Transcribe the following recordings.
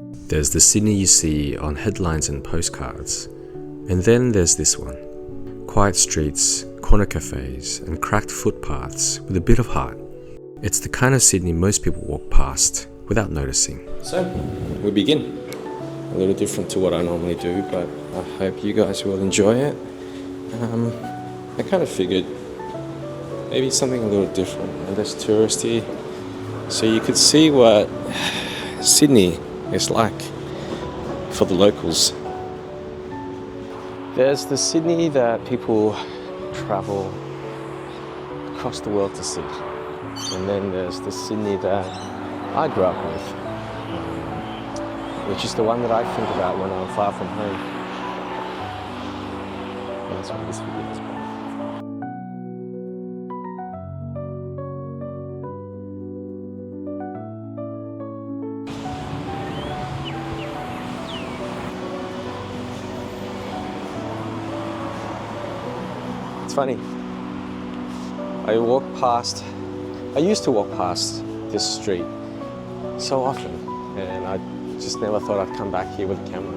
There's the Sydney you see on headlines and postcards, and then there's this one. Quiet streets, corner cafes, and cracked footpaths with a bit of heart. It's the kind of Sydney most people walk past without noticing. So, we begin. A little different to what I normally do, but I hope you guys will enjoy it. I kind of figured maybe something a little different and less touristy, so you could see what Sydney is like for the locals. There's the Sydney that people travel across the world to see, and then there's the Sydney that I grew up with, which is the one that I think about when I'm far from home. And that's what this video is about. It's funny. I used to walk past this street so often, and I just never thought I'd come back here with a camera.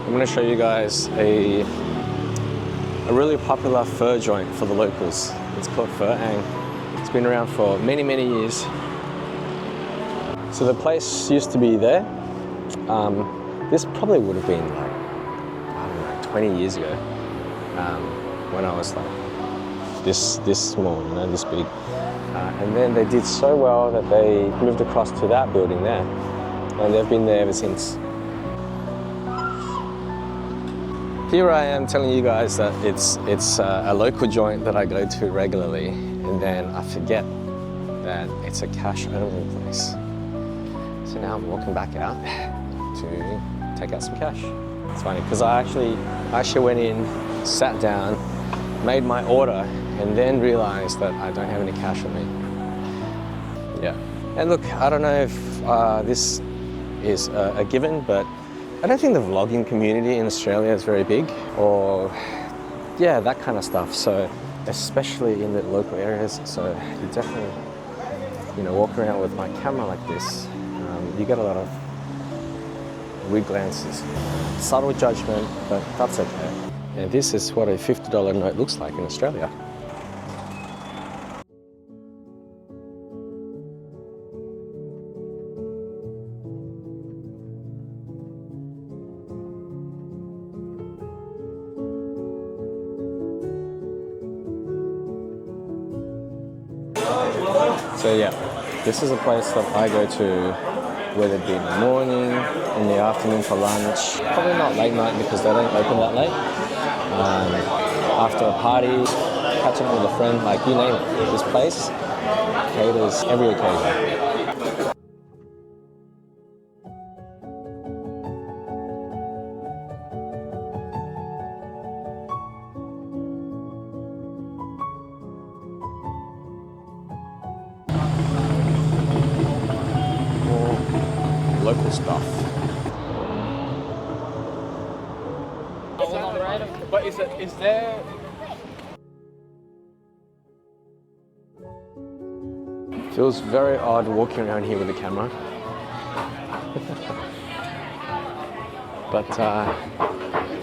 I'm going to show you guys a really popular pho joint for the locals. It's called Pho Ang. It's been around for many, many years. So the place used to be there. This probably would have been like, I don't know, 20 years ago, when I was like this small, you know, this big. And then they did so well that they moved across to that building there, and they've been there ever since. Here I am telling you guys that it's a local joint that I go to regularly, and then I forget that it's a cash-only place. So now I'm walking back out to take out some cash. It's funny because I actually went in, sat down, made my order, and then realized that I don't have any cash on me. Yeah. And look, I don't know if this is a given, but I don't think the vlogging community in Australia is very big, or yeah, that kind of stuff. So especially in the local areas. So you definitely, you know, walk around with my camera like this, you get a lot of weird glances, subtle judgment, but that's okay. And this is what a $50 note looks like in Australia. So yeah, this is a place that I go to, whether it be in the morning, in the afternoon for lunch, probably not late night because they don't open that late. After a party, catching up with a friend, like you name it. This place caters every occasion. Local stuff. But is there? Feels very odd walking around here with a camera. But look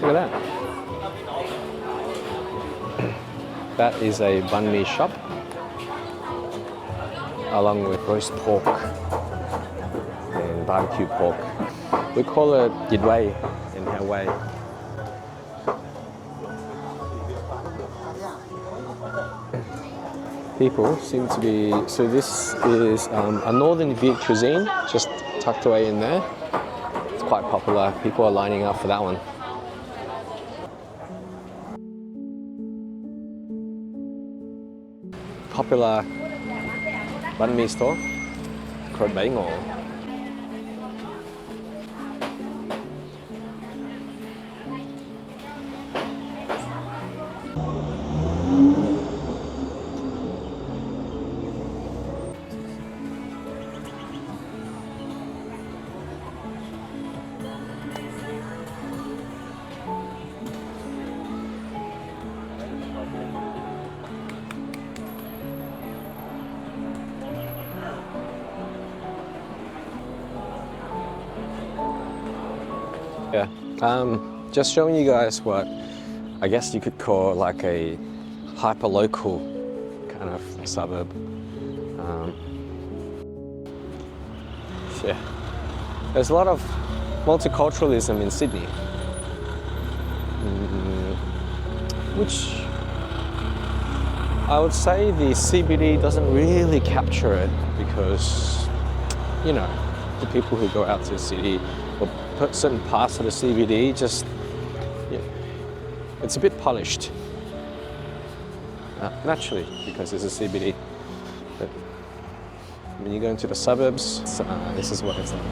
at that. That is a banh mi shop, along with roast pork and barbecue pork. We call it yidway in Hawaii. People seem to be, so this is a northern Viet cuisine, just tucked away in there. It's quite popular, people are lining up for that one. Popular banh mi store, Crot Bay Ngor. Yeah. Just showing you guys what I guess you could call like a hyper-local kind of suburb. Yeah. There's a lot of multiculturalism in Sydney, which I would say the CBD doesn't really capture it because, you know, the people who go out to the city or put certain parts of the CBD just, yeah, it's a bit polished. Naturally, because it's a CBD. But when you go into the suburbs, this is what it's like.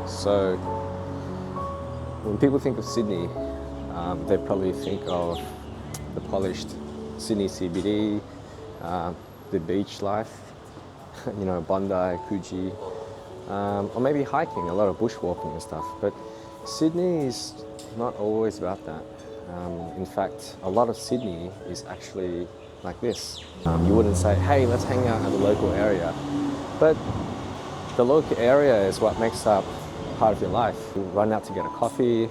So, when people think of Sydney, they probably think of the polished Sydney CBD, the beach life, you know, Bondi, Coogee, or maybe hiking, a lot of bushwalking and stuff. But Sydney is not always about that. In fact, a lot of Sydney is actually like this. You wouldn't say, hey, let's hang out at the local area. But the local area is what makes up part of your life. You run out to get a coffee,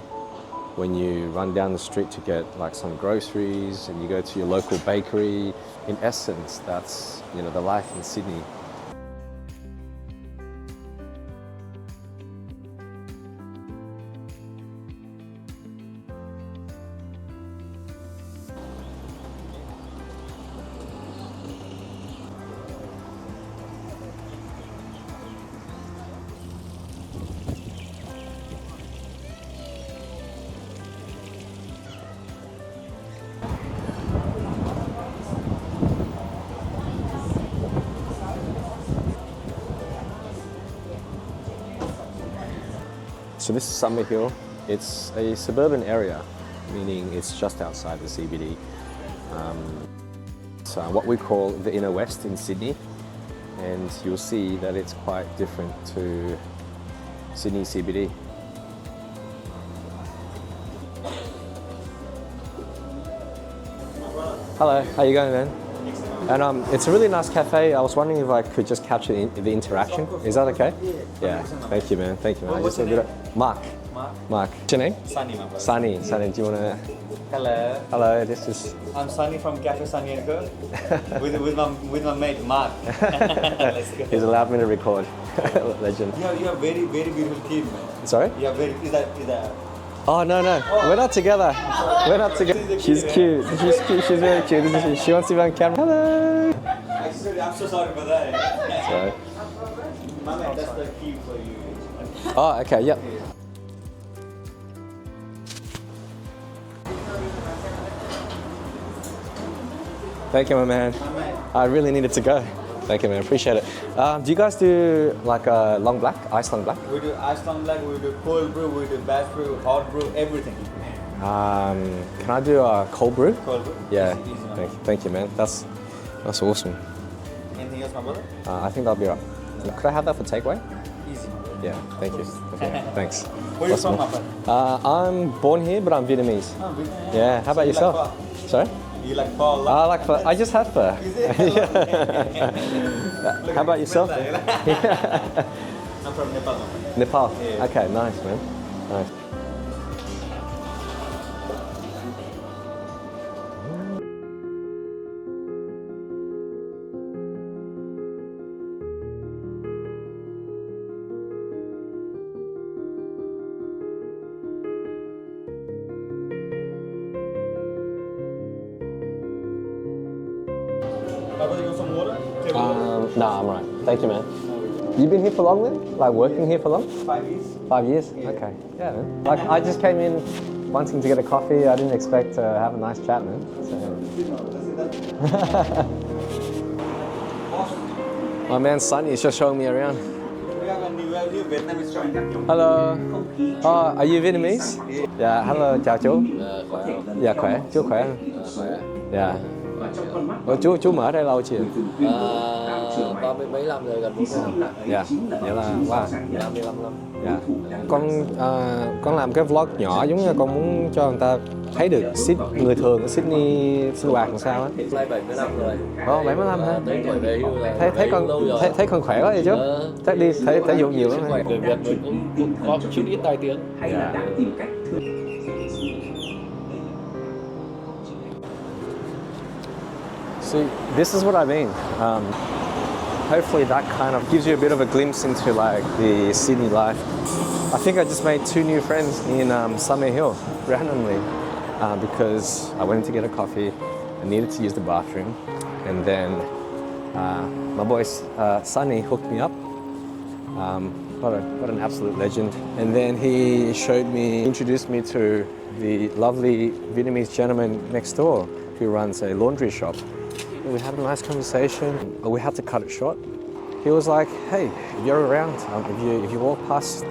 when you run down the street to get like some groceries, and you go to your local bakery. In essence, that's, you know, the life in Sydney. So this is Summer Hill. It's a suburban area, meaning it's just outside the CBD. It's what we call the inner west in Sydney, and you'll see that it's quite different to Sydney CBD. Hello, how you going, man? And it's a really nice cafe. I was wondering if I could just capture the interaction. Is that okay? Yeah. Thank you, man. Thank you, man. What's your name? Mark. Mark. What's your name? Sunny, my brother. Sunny. Sunny, do you want to... Hello. Hello, this is... I'm Sunny from Cafe Sunny and Co. with my mate Mark. Let's go. He's allowed me to record. Legend. You have very beautiful kid, man. Sorry? You have is that? Oh, no. We're not together. We're not together. She's cute. She's cute. She's very cute. She wants to be on camera. Hello. Actually, I'm so sorry for that. Sorry. Mama, that's the key for you. Oh, okay. Yep. Thank you, my man. I really needed to go. Thank you, man. Appreciate it. Do you guys do like a long black, ice long black? We do ice long black, we do cold brew, we do batch brew, hot brew, everything. Can I do a cold brew? Cold brew. Yeah. Easy, Thank you, man. That's awesome. Anything else, my brother? I think that'll be right. Could I have that for takeaway? Easy. Yeah. Thank you. Okay, thanks. Where are you from, my brother? I'm born here, but I'm Vietnamese. Oh, good. Yeah. How about you yourself? like pho? Sorry? You like pho? I like pho. I just had pho. Is it? How about yourself? I'm from Nepal, my friend. Nepal. Yeah. Okay, nice, man. Nice. Papa, you want some water? No, I'm right. Thank you, man. You've been here for long then? Like working here for long? 5 years. 5 years? Yeah. Okay. Yeah, man. Like I just came in wanting to get a coffee. I didn't expect to have a nice chat, man. So. My man Sunny is just showing me around. We have a new Vietnamese restaurant. Hello. Oh, are you Vietnamese? Dạ, hello, chào chú. Dạ khỏe, chú khỏe không? Khỏe. Dạ. Chú mở ở đây lâu chưa? 30 mấy năm rồi, gần 40 năm. Dạ, vậy là wow. 55 năm. Dạ. Con làm cái vlog nhỏ giống như con muốn cho người ta thấy được người thường ở Sydney sinh hoạt làm sao á. Nay 70 năm rồi. Ồ, 75 hả? Tới tuổi về hưu là Thấy về hưu lâu rồi. thấy con khỏe quá vậy chú. Chắc đi thể dục nhiều lắm. Người Việt mình cũng có chút ít tai tiếng. Dạ. See, this is what I mean. Hopefully that kind of gives you a bit of a glimpse into like the Sydney life. I think I just made 2 new friends in Summer Hill randomly because I went to get a coffee. I needed to use the bathroom, and then my boy Sunny hooked me up. What an absolute legend! And then he introduced me to the lovely Vietnamese gentleman next door who runs a laundry shop. We had a nice conversation. We had to cut it short. He was like, "Hey, if you're around, if you walk past,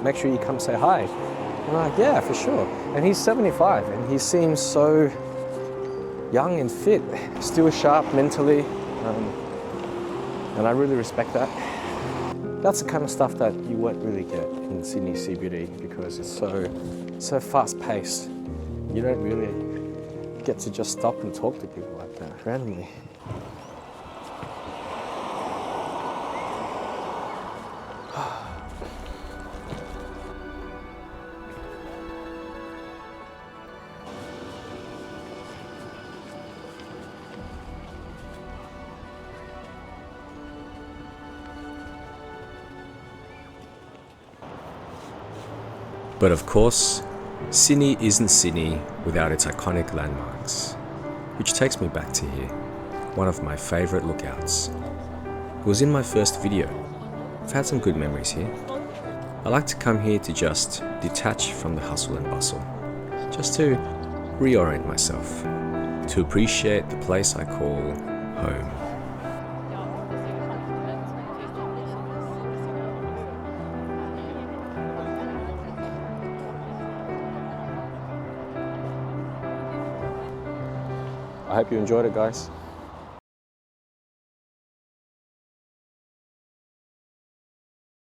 make sure you come say hi." And I'm like, "Yeah, for sure." And he's 75, and he seems so young and fit, still sharp mentally, and I really respect that. That's the kind of stuff that you won't really get in Sydney CBD because it's so fast-paced. You don't really get to just stop and talk to people like that randomly. But of course, Sydney isn't Sydney without its iconic landmarks, which takes me back to here, one of my favourite lookouts. It was in my first video. I've had some good memories here. I like to come here to just detach from the hustle and bustle, just to reorient myself, to appreciate the place I call home. I hope you enjoyed it, guys.